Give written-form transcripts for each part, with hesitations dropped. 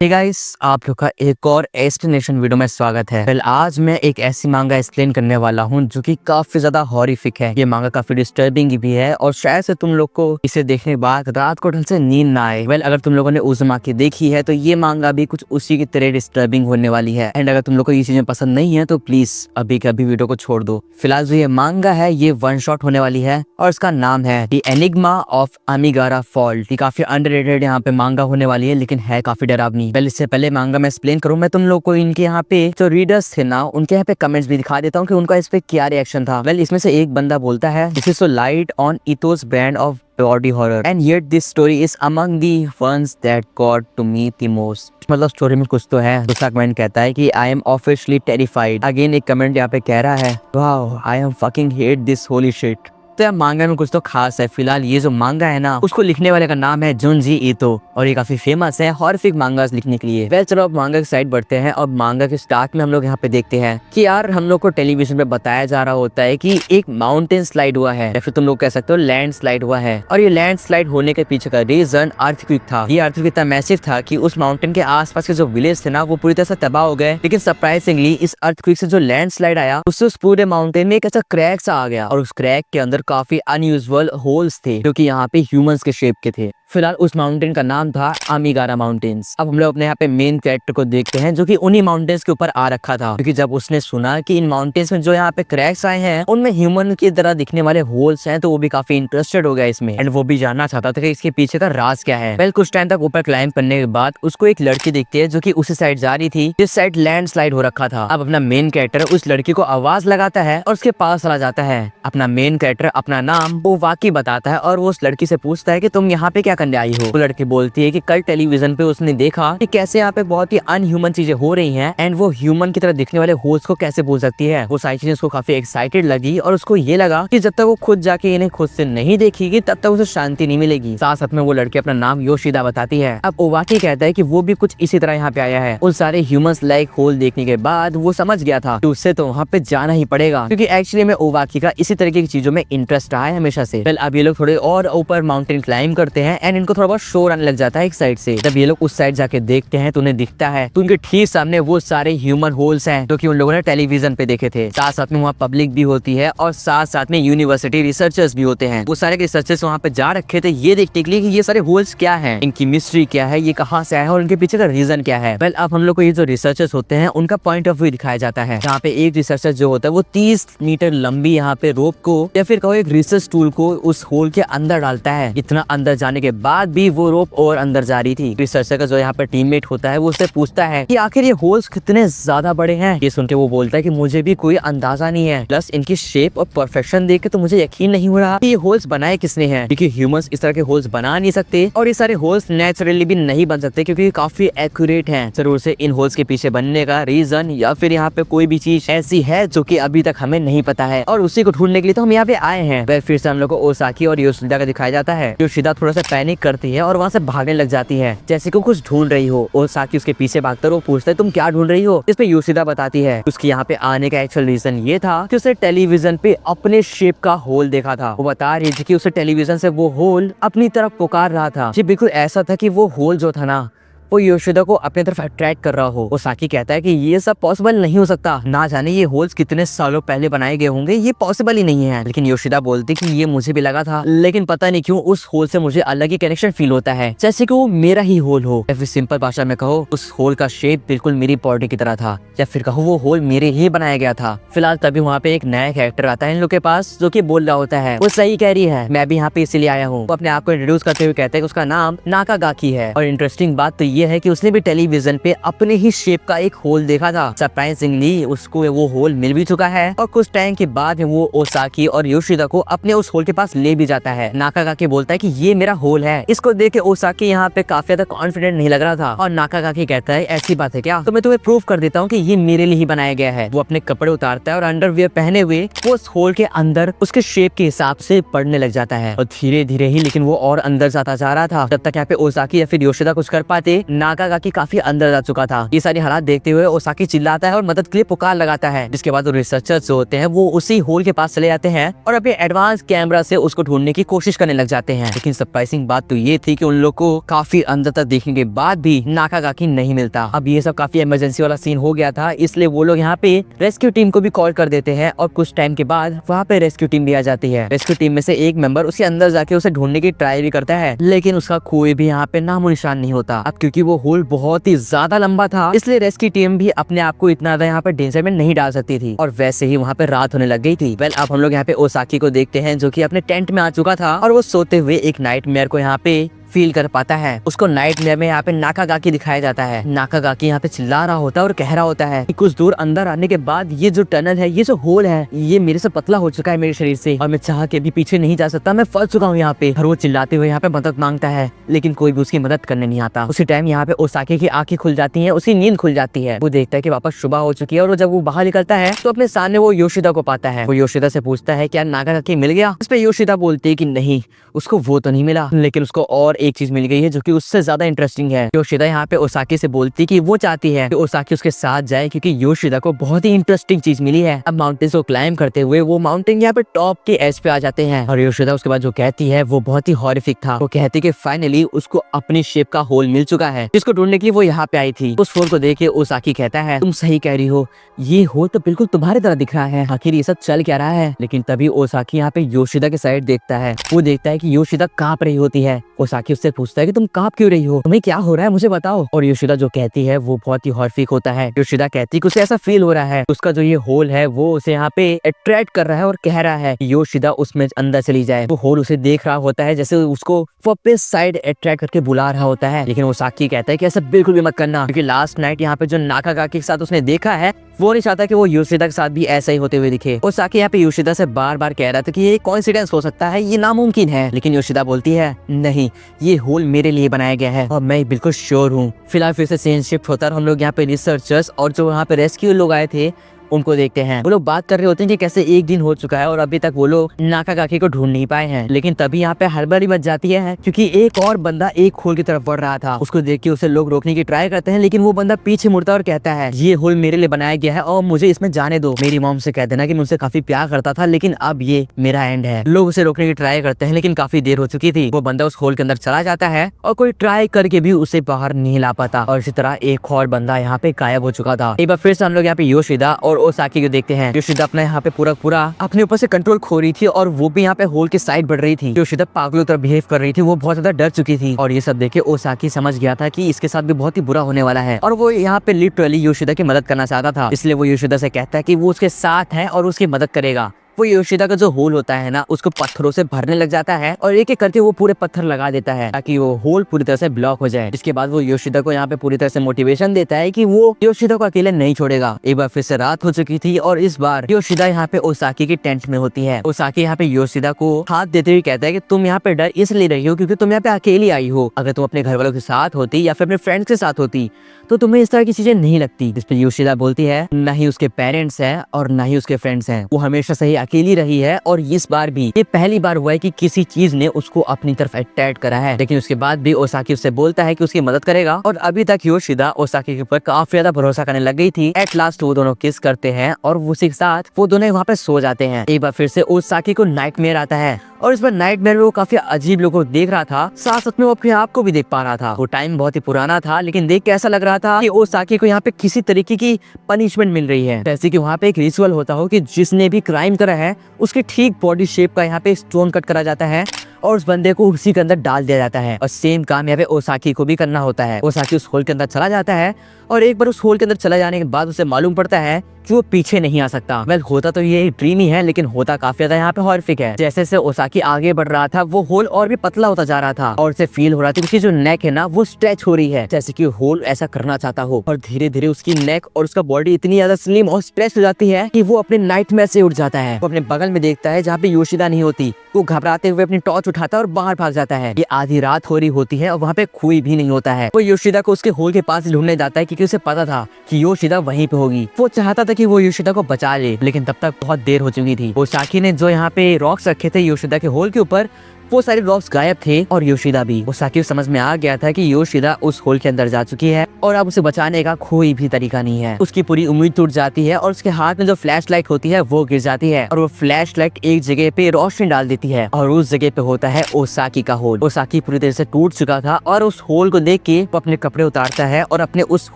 Hey guys, आप लोग का एक और एक्सप्लेनेशन वीडियो में स्वागत है। वेल, आज मैं एक ऐसी मांगा एक्सप्लेन करने वाला हूँ जो कि काफी ज्यादा हॉरिफिक है। ये मांगा काफी डिस्टर्बिंग भी है और शायद से तुम लोग को इसे देखने के बाद रात को ढंग से नींद ना आए। वेल, अगर तुम लोगों ने उज़ुमाकी देखी है तो ये मांगा भी कुछ उसी की तरह डिस्टर्बिंग होने वाली है। एंड अगर तुम लोग को ये चीजें पसंद नहीं है तो प्लीज अभी के अभी वीडियो को छोड़ दो। फिलहाल जो ये मांगा है ये वन शॉट होने वाली है और इसका नाम है द एनिग्मा ऑफ अमीगारा फॉल्ट। ये काफी अंडररेटेड यहाँ पे मांगा होने वाली है, लेकिन है काफी डरावनी। वेल, इससे पहले मांगा मैं एक्सप्लेन करूं, मैं तुम लोग को इनके यहाँ पे जो रीडर्स थे ना उनके यहाँ पे कमेंट्स भी दिखा देता हूँ कि उनका इस पे क्या रिएक्शन था। वेल, इसमें से एक बंदा बोलता है, this is so light on Ito's brand of body horror and yet this story is among the ones that got to me the most. मतलब स्टोरी में कुछ तो है। दूसरा कमेंट कहता है कि I am officially terrified. Again एक कमेंट यहाँ पे कह रहा है, wow I am fucking hate this holy shit. तो यार मांगा में कुछ तो खास है। फिलहाल ये जो मांगा है ना उसको लिखने वाले का नाम है जुनजी ईतो और ये काफी फेमस है हॉरिफिक मांगास लिखने के लिए। वेल, चलो अब मांगा की साइड बढ़ते हैं और मांगा के स्टार्ट में हम लोग यहाँ पे देखते हैं कि यार हम लोग को टेलीविजन पे बताया जा रहा होता है कि एक माउंटेन स्लाइड हुआ है या फिर तुम लोग कह सकते हो लैंड स्लाइड हुआ है। और ये लैंड स्लाइड होने के पीछे का रीजन अर्थक्वेक था। ये अर्थक्वेक इतना मैसिव था कि उस माउंटेन के आसपास के जो विलेज थे ना वो पूरी तरह से तबाह हो गए। लेकिन सरप्राइजिंगली इस अर्थक्वेक से जो लैंड स्लाइड आया उससे उस पूरे माउंटेन में एक ऐसा क्रैक सा आ गया और उस क्रैक के अंदर काफी अनयूजुअल होल्स थे जो कि यहाँ पे ह्यूमंस के शेप के थे। फिलहाल उस माउंटेन का नाम था अमीगारा माउंटेन्स। अब हम लोग अपने यहाँ पे मेन कैरेक्टर को देखते हैं जो कि उन्हीं माउंटेन्स के ऊपर आ रखा था, क्योंकि जब उसने सुना कि इन माउंटेन्स में जो यहाँ पे क्रैक्स आए हैं उनमें ह्यूमन की तरह दिखने वाले होल्स हैं तो वो भी काफी इंटरेस्टेड हो गया इसमें एंड वो भी जानना चाहता था कि इसके पीछे का राज क्या है। वेल, कुछ टाइम तक ऊपर क्लाइंब करने के बाद उसको एक लड़की दिखती है जो कि उसी साइड जा रही थी जिस साइड लैंड स्लाइड हो रखा था। अब अपना मेन कैरेक्टर उस लड़की को आवाज लगाता है और उसके पास चला जाता है। अपना मेन कैरेक्टर अपना नाम वो वाकी बताता है और वो उस लड़की से पूछता है कि तुम यहाँ पे क्या करने आई हो। वो लड़की बोलती है कि कल टेलीविजन पे उसने देखा कि कैसे यहाँ पे बहुत ही अनह्यूमन चीजें हो रही हैं एंड वो ह्यूमन की तरह दिखने वाले होस्ट को कैसे भूल सकती है। वो सारी चीजें उसको काफी एक्साइटेड लगी और उसको ये लगा कि जब तक वो खुद जाके इन्हें खुद से नहीं देखेगी तब तक उसे शांति नहीं मिलेगी। साथ साथ में वो लड़की अपना नाम योशिदा बताती है। अब ओवाकी कहता है कि वो भी कुछ इसी तरह यहाँ पे आया है। उन सारे ह्यूमंस लाइक होल देखने के बाद वो समझ गया था कि उससे तो वहाँ पे जाना ही पड़ेगा, क्योंकि एक्चुअली में ओवाकी का इसी तरीके की चीजों में इंटरेस्ट रहा है हमेशा से। वेल, अब ये लोग थोड़े और ऊपर माउंटेन क्लाइंब करते हैं एंड इनको थोड़ा बहुत शोर आने लग जाता है एक साइड से। जब ये लोग उस साइड जाके देखते हैं तो उन्हें दिखता है तो उनके ठीक सामने वो सारे ह्यूमन होल्स हैं जो कि उन लोगों ने टेलीविजन पे देखे थे। साथ साथ में वहाँ पब्लिक भी होती है और साथ साथ में यूनिवर्सिटी रिसर्चर्स भी होते हैं। वो सारे रिसर्चर्स वहाँ पे जा रखे थे ये देखने के लिए कि ये सारे होल्स क्या है, इनकी मिस्ट्री क्या है, ये कहाँ से आया है और इनके पीछे का रीजन क्या है। वेल, अब हम लोग को ये जो रिसर्चर्स होते हैं उनका पॉइंट ऑफ व्यू दिखाया जाता है, जहाँ पे एक रिसर्चर जो होता है वो 30 मीटर लंबी यहाँ पे रोप को या फिर कहो एक रिसर्च टूल को उस होल के अंदर डालता है। इतना अंदर जाने के बाद भी वो रोप और अंदर जा रही थी। रिसर्चर का जो यहाँ पे टीममेट होता है वो उससे पूछता है कि आखिर ये होल्स कितने ज्यादा बड़े हैं। ये सुन के वो बोलता है कि मुझे भी कोई अंदाजा नहीं है, प्लस इनकी शेप और परफेक्शन देख के तो मुझे यकीन नहीं हो रहा कि ये होल्स बनाए किसने हैं, क्योंकि ह्यूमंस इस तरह के होल्स बना नहीं सकते और ये सारे होल्स नेचुरली भी नहीं बन सकते क्योंकि काफी एक्यूरेट हैं। जरूर से इन होल्स के पीछे बनने का रीजन या फिर यहाँ पे कोई भी चीज ऐसी है जो कि अभी तक हमें नहीं पता है और उसी को ढूंढने के लिए तो हम यहाँ पे आए हैं। फिर से हम लोग को ओसाकी और योशिदा का दिखाया जाता है। योशिदा थोड़ा सा पैनिक करती है और वहाँ से भागने लग जाती है जैसे कि कुछ ढूंढ रही हो। ओसाकी उसके पीछे भागकर वो पूछता है तुम क्या ढूंढ रही हो। इस पे योशिदा बताती है उसकी यहाँ पे आने का एक्चुअल रीजन ये था कि उसे टेलीविजन पे अपने शेप का होल देखा था। वो बता रही थी कि उसे टेलीविजन से वो होल अपनी तरफ पुकार रहा था। जी बिल्कुल ऐसा था कि वो होल जो था ना वो योशिदा को अपने तरफ अट्रैक्ट कर रहा हो। ओसाकी कहता है कि ये सब पॉसिबल नहीं हो सकता, ना जाने ये होल्स कितने सालों पहले बनाए गए होंगे, ये पॉसिबल ही नहीं है। लेकिन योशिदा बोलती कि ये मुझे भी लगा था, लेकिन पता नहीं क्यों उस होल से मुझे अलग ही कनेक्शन फील होता है, जैसे कि वो मेरा ही होल हो। या फिर सिंपल भाषा में कहो उस होल का शेप बिल्कुल मेरी बॉडी की तरह था, या फिर कहो वो होल मेरे ही बनाया गया था। फिलहाल तभी वहाँ पे एक नया कैरेक्टर आता है इन लोग के पास जो की बोल रहा होता है वो सही कह रही है, मैं भी यहाँ पे इसीलिए आया हूँ। वो अपने आप को इंट्रोड्यूस करते हुए कहते हैं कि उसका नाम नाकागाकी है और इंटरेस्टिंग बात तो ये है कि उसने भी टेलीविजन पे अपने ही शेप का एक होल देखा था। सरप्राइजिंगली उसको वो होल मिल भी चुका है और कुछ टाइम के बाद वो ओसाकी और योशिदा को अपने उस होल के पास ले भी जाता है। नाकागाकी बोलता है कि ये मेरा होल है। इसको देख के ओसाकी यहाँ पे काफी ज्यादा कॉन्फिडेंट नहीं लग रहा था और नाकागाकी कहता है ऐसी बात है क्या, तो मैं तुम्हें प्रूव कर देता हूँ कि ये मेरे लिए ही बनाया गया है। वो अपने कपड़े उतारता है और अंडरवियर पहने हुए वो उस होल के अंदर उसके शेप के हिसाब से पड़ने लग जाता है और धीरे धीरे ही लेकिन वो और अंदर जाता जा रहा था। जब तक यहाँ पे ओसाकी या फिर योशिदा कुछ कर पाते नाकागाकी काफी अंदर जा चुका था। ये सारी हालात देखते हुए ओसाकी चिल्लाता है और मदद के लिए पुकार लगाता है, जिसके बाद रिसर्चर्स जो होते हैं वो उसी होल के पास चले जाते हैं और अपने एडवांस कैमरा से उसको ढूंढने की कोशिश करने लग जाते हैं। लेकिन सरप्राइजिंग बात तो ये थी कि उन लोग को काफी अंदर तक देखने के बाद भी नाकागाकी नहीं मिलता। अब ये सब काफी इमरजेंसी वाला सीन हो गया था, इसलिए वो लोग यहाँ पे रेस्क्यू टीम को भी कॉल कर देते हैं और कुछ टाइम के बाद वहाँ पे रेस्क्यू टीम भी आ जाती है। रेस्क्यू टीम में से एक मेंबर उसके अंदर जाके उसे ढूंढने की ट्राई भी करता है, लेकिन उसका कोई भी यहाँ पे नामो निशान नहीं होता। अब क्योंकि वो होल बहुत ही ज्यादा लंबा था, इसलिए रेस्क्यू टीम भी अपने आप को इतना ज्यादा यहाँ पे डेंजर में नहीं डाल सकती थी और वैसे ही वहाँ पे रात होने लग गई थी। वेल, अब हम लोग यहाँ पे ओसाकी को देखते हैं जो कि अपने टेंट में आ चुका था और वो सोते हुए एक नाइटमेयर को यहाँ पे फील कर पाता है। उसको नाइटमेयर में यहाँ पे नाकागाकी दिखाया जाता है। नाकागाकी यहाँ पे चिल्ला रहा होता है और कह रहा होता है कि कुछ दूर अंदर आने के बाद ये जो टनल है, ये जो होल है, ये मेरे से पतला हो चुका है मेरे शरीर से और मैं चाह के भी पीछे नहीं जा सकता, मैं फंस चुका हूँ यहाँ पे। और वो चिल्लाते हुए यहाँ पे मदद मांगता है, लेकिन कोई भी उसकी मदद करने नहीं आता। उसी टाइम यहाँ पे ओसाकी की आंखें खुल जाती है, उसकी नींद खुल जाती है। वो देखता है कि वापस सुबह हो चुकी है और जब वो बाहर निकलता है तो अपने सामने वो योशिदा को पाता है। वो योशिदा से पूछता है क्या नाकागाकी मिल गया? इस पे योशिदा बोलती है कि नहीं, उसको वो तो नहीं मिला, लेकिन उसको और एक चीज मिल गई है जो कि उससे ज्यादा इंटरेस्टिंग है। योशिदा यहाँ पे ओसाकी से बोलती कि वो चाहती है कि ओसाकी उसके साथ जाए क्योंकि योशिदा को बहुत ही इंटरेस्टिंग चीज मिली है। अब माउंटेन को क्लाइम करते हुए वो माउंटेन यहाँ पे टॉप के एज पे आ जाते हैं और योशिदा उसके बाद जो कहती है वो बहुत ही हॉरिफिक था। वो कहती कि फाइनली उसको अपनी शेप का होल मिल चुका है जिसको ढूंढने के लिए वो यहाँ पे आई थी। उस होल को देख के ओसाकी कहता है तुम सही कह रही हो, ये होल तो बिल्कुल तुम्हारी तरह दिख रहा है, आखिर ये सब चल क्या रहा है? लेकिन तभी ओसाकी यहाँ पे योशिदा के साइड देखता है। वो देखता है कि योशिदा कांप रही होती है। ओसाकी उससे पूछता है कि तुम कांप क्यों रही हो, तुम्हें क्या हो रहा है, मुझे बताओ। और योशिदा जो कहती है वो बहुत ही हॉरिफिक होता है। योशिदा कहती है कि उसे ऐसा फील हो रहा है उसका जो ये होल है वो उसे यहाँ पे अट्रैक्ट कर रहा है और कह रहा है कि योशिदा उसमें अंदर चली जाए। वो होल उसे देख रहा होता है जैसे उसको वापस साइड अट्रैक्ट करके बुला रहा होता है। लेकिन ओसाकी कहता है कि ऐसा बिल्कुल भी मत करना, क्योंकि लास्ट नाइट यहाँ पे जो नाकागाकी के साथ उसने देखा है वो नहीं चाहता कि वो योशिदा के साथ भी ऐसा ही होते हुए दिखे। ओसाकी यहाँ पे योशिदा से बार बार कह रहा था कि ये कोइंसिडेंस हो सकता है, ये नामुमकिन है, लेकिन योशिदा बोलती है नहीं, ये होल मेरे लिए बनाया गया है और मैं बिल्कुल श्योर हूँ। फिलहाल फिर से सीन शिफ्ट होता है और हम लोग यहाँ पे रिसर्चर्स और जो यहाँ पे रेस्क्यू लोग आए थे उनको देखते हैं। वो लोग बात कर रहे होते हैं कि कैसे एक दिन हो चुका है और अभी तक वो लोग नाकागाकी को ढूंढ नहीं पाए हैं। लेकिन तभी यहाँ पे हड़बड़ी मच जाती है क्योंकि एक और बंदा एक होल की तरफ बढ़ रहा था। उसको देख के उसे लोग रोकने की ट्राई करते हैं, लेकिन वो बंदा पीछे मुड़ता है और कहता है ये होल मेरे लिए बनाया गया है और मुझे इसमें जाने दो। मेरी मॉम से कह देना कि मुझसे काफी प्यार करता था, लेकिन अब ये मेरा एंड है। लोग उसे रोकने की ट्राई करते हैं लेकिन काफी देर हो चुकी थी। वो बंदा उस होल के अंदर चला जाता है और कोई ट्राई करके भी उसे बाहर नहीं ला पाता और इसी तरह एक और बंदा यहाँ पे गायब हो चुका था। एक बार फिर से हम लोग यहाँ पे योशिदा और ओसाकी को देखते हैं। योशिदा अपना यहाँ पे पूरा अपने ऊपर से कंट्रोल खो रही थी और वो भी यहाँ पे होल की साइड बढ़ रही थी। योशिदा पागलों तरह बिहेव कर रही थी, वो बहुत ज्यादा डर चुकी थी और ये सब देखे ओसाकी समझ गया था कि इसके साथ भी बहुत ही बुरा होने वाला है और वो यहाँ पे लिटरली योशिदा की मदद करना चाहता था। इसलिए वो योशिदा से कहता है कि वो उसके साथ है और उसकी मदद करेगा। वो योशिदा का जो होल होता है ना उसको पत्थरों से भरने लग जाता है और एक एक करके वो पूरे पत्थर लगा देता है ताकि वो होल पूरी तरह से ब्लॉक हो जाए। इसके बाद वो योशिदा को यहाँ पे पूरी तरह से मोटिवेशन देता है कि वो योशिदा को अकेले नहीं छोड़ेगा। एक बार फिर से रात हो चुकी थी और इस बार योशिदा यहाँ पे ओसाकी की टेंट में होती है। ओसाकी यहाँ पे योशिदा को हाथ देते हुए कहता है कि तुम यहाँ पे डर इसलिए रही हो क्योंकि तुम यहाँ पे अकेली आई हो। अगर तुम अपने घर वालों के साथ होती या फिर अपने फ्रेंड्स के साथ होती तो तुम्हें इस तरह की चीजें नहीं लगती। इस पे योशिदा बोलती है न ही उसके पेरेंट्स हैं और न ही उसके फ्रेंड्स हैं, वो हमेशा से ही अकेली रही है और इस बार भी ये पहली बार हुआ है कि किसी चीज ने उसको अपनी तरफ अट्रैक्ट करा है। लेकिन उसके बाद भी ओसाकी उससे बोलता है कि उसकी मदद करेगा और अभी तक योशिदा ओसाकी के ऊपर काफी ज्यादा भरोसा करने लग गई थी। एट लास्ट वो दोनों किस करते हैं और उसी के साथ वो दोनों वहाँ पे सो जाते हैं। एक बार फिर से ओसाकी को नाइटमेयर आता है और इस बार नाइटमेयर में वो काफी अजीब लोगों को देख रहा था, साथ साथ में वो अपने आप को भी देख पा रहा था। वो टाइम बहुत ही पुराना था लेकिन देख के ऐसा लग रहा था कि ओसाकी को यहाँ पे किसी तरीके की पनिशमेंट मिल रही है, जैसे कि वहाँ पे एक रिचुअल होता हो कि जिसने भी क्राइम करा है उसके ठीक बॉडी शेप का यहाँ पे स्टोन कट करा जाता है और उस बंदे को उसी के अंदर डाल दिया जाता है। और सेम काम यहाँ पे ओसाकी को भी करना होता है। ओसाकी उस होल के अंदर चला जाता है और एक बार उस होल के अंदर चला जाने के बाद उसे मालूम पड़ता है कि वो पीछे नहीं आ सकता। वेल, होता तो ये ड्रीम ही है लेकिन होता काफी ज्यादा यहाँ पे हॉरिफिक है। जैसे जैसे ओसाकी आगे बढ़ रहा था वो होल और भी पतला होता जा रहा था और उसे फील हो रहा था कि उसकी जो नेक है ना वो स्ट्रेच हो रही है, जैसे कि होल ऐसा करना चाहता हो। और धीरे धीरे उसकी नेक और उसका बॉडी इतनी ज्यादा स्लिम और स्ट्रेच हो जाती है कि वो अपने नाइटमेयर से उठ जाता है। वो अपने बगल में देखता है जहाँ पे योशिदा नहीं होती। वो घबराते हुए अपनी टॉर्च उठाता है और बाहर भाग जाता है। ये आधी रात हो रही होती है और वहाँ पे कोई भी नहीं होता है। वो योशिदा को उसके होल के पास ढूंढने जाता है क्योंकि उसे पता था कि योशिदा वहीं पे होगी। वो चाहता था कि वो योशिदा को बचा ले, लेकिन तब तक बहुत देर हो चुकी थी। ओसाकी ने जो यहाँ पे रॉक्स रखे थे योशिदा के होल के ऊपर वो सारे ड्रॉप्स गायब थे और योशिदा भी। ओसाकी को समझ में आ गया था कि योशिदा उस होल के अंदर जा चुकी है और अब उसे बचाने का कोई भी तरीका नहीं है। उसकी पूरी उम्मीद टूट जाती है और उसके हाथ में जो फ्लैश लाइट होती है वो गिर जाती है और वो फ्लैश लाइट एक जगह पे रोशनी डाल देती है और उस जगह पे होता है ओसाकी का होल। ओसाकी पूरी तरह से टूट चुका था और उस होल को देख के वो अपने कपड़े उतारता है और अपने उस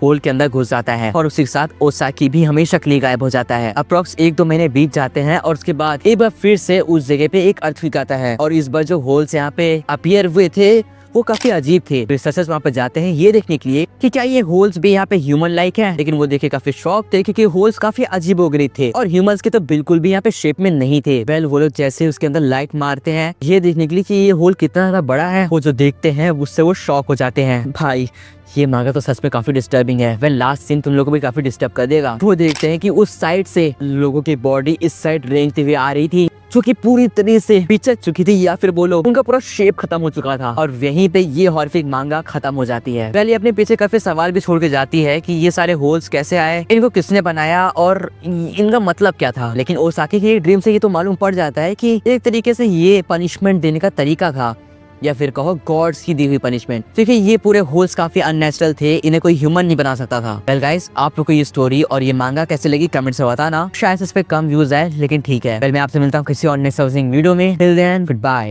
होल के अंदर घुस जाता है और उसी के साथ ओसाकी भी हमेशा के लिए गायब हो जाता है। अप्रोक्स 1-2 महीने बीत जाते हैं और उसके बाद एक बार फिर से उस जगह पे एक अर्थक्वेक आता है और इस बार जो होल्स यहाँ पे अपीयर हुए थे वो काफी अजीब थे। रिसर्चर्स वहाँ पे जाते हैं ये देखने के लिए कि क्या ये होल्स भी यहाँ पे ह्यूमन लाइक है, लेकिन वो देखे काफी शॉक थे क्योंकि होल्स काफी अजीबोगरीब थे और ह्यूमंस के तो बिल्कुल भी यहाँ पे शेप में नहीं थे। वेल वो लोग जैसे उसके अंदर लाइट मारते हैं ये देखने के लिए कि ये होल कितना ज्यादा बड़ा है, वो जो देखते हैं उससे वो शॉक हो जाते हैं। भाई ये मांगा तो सच में काफी डिस्टर्बिंग है। वेल लास्ट सीन तुम लोगों को भी काफी डिस्टर्ब कर देगा। वो देखते हैं कि उस साइड से लोगों की बॉडी इस साइड रेंगती हुई आ रही थी जो कि पूरी तरह से पिचक चुकी थी या फिर बोलो उनका पूरा शेप खत्म हो चुका था और वहीं पे ये हॉरिफिक मांगा खत्म हो जाती है। पहले अपने पीछे काफी सवाल भी छोड़ के जाती है कि ये सारे होल्स कैसे आए, इनको किसने बनाया और इनका मतलब क्या था। लेकिन ओसाकी की ड्रीम से ये तो मालूम पड़ जाता है कि एक तरीके से ये पनिशमेंट देने का तरीका था या फिर कहो गॉड्स की दी हुई पनिशमेंट, क्योंकि ये पूरे होल्स काफी अननेचुरल थे, इन्हें कोई ह्यूमन नहीं बना सकता था। वेल गाइस आप लोग को ये स्टोरी और ये मांगा कैसे लगी कमेंट से बताना। शायद इस पे कम व्यूज है लेकिन ठीक है। वेल मैं आपसे मिलता हूँ किसी और नेक्स्ट वीडियो में। Till then good bye.